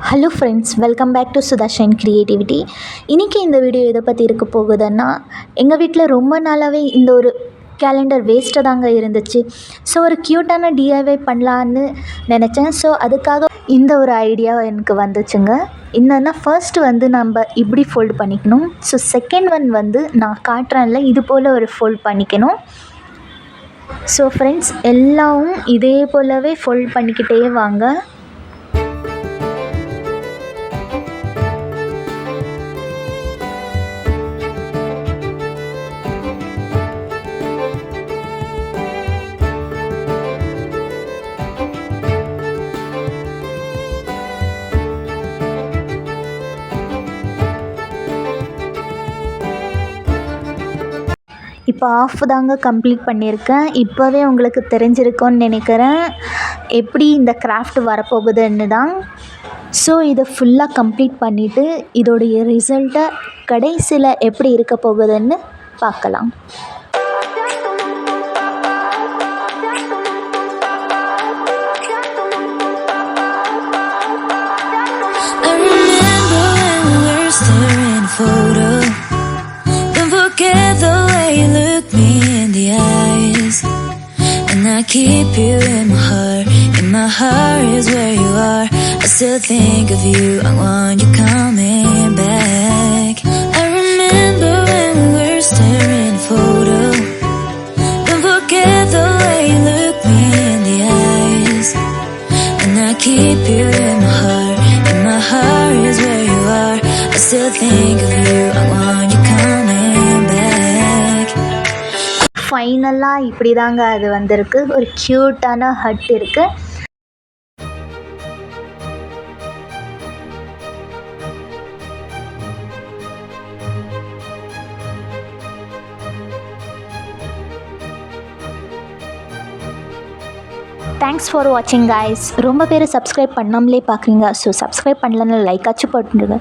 Hello friends, welcome back to Sudarshan creativity. இன்றைக்கி இந்த video எதை பற்றி இருக்க போகுதுன்னா, எங்கள் வீட்டில் ரொம்ப நாளாகவே இந்த ஒரு கேலண்டர் வேஸ்ட்டாக தாங்க இருந்துச்சு. ஸோ ஒரு க்யூட்டான டிஐவை பண்ணலான்னு நினச்சேன். ஸோ அதுக்காக இந்த ஒரு ஐடியா எனக்கு வந்துச்சுங்க. என்னென்னா, ஃபர்ஸ்ட்டு வந்து நம்ம இப்படி ஃபோல்டு பண்ணிக்கணும். ஸோ செகண்ட் ஒன் வந்து நான் காட்டுறேன்ல, இது போல் ஒரு ஃபோல்ட் பண்ணிக்கணும். ஸோ ஃப்ரெண்ட்ஸ், எல்லாம் இதே போலவே ஃபோல்ட் பண்ணிக்கிட்டே வாங்க. இப்போ ஆஃப் தாங்க கம்ப்ளீட் பண்ணியிருக்கேன். இப்போவே உங்களுக்கு தெரிஞ்சிருக்கும்னு நினைக்கிறேன் எப்படி இந்த கிராஃப்ட் வரப்போகுதுன்னு தான். ஸோ இதை ஃபுல்லாக கம்ப்ளீட் பண்ணிவிட்டு இதோடைய ரிசல்ட்டை கடைசியில் எப்படி இருக்க போகுதுன்னு பார்க்கலாம். I keep you in my heart is where you are. I still think of you, I want you coming back. I remember when we were staring at a photo. Don't forget the way you look me in the eyes. And I keep you in my heart is where you are. I still think of you, I want you coming back. ஃபைனலாக இப்படி தாங்க அது வந்திருக்கு. ஒரு க்யூட்டான hut இருக்குது. Thanks for வாட்சிங் guys. ரொம்ப பேர் சப்ஸ்கிரைப் பண்ணாமலே பார்க்குறீங்க. ஸோ சப்ஸ்கிரைப் பண்ணலன்னு லைக்காச்சும் போட்டுருங்க.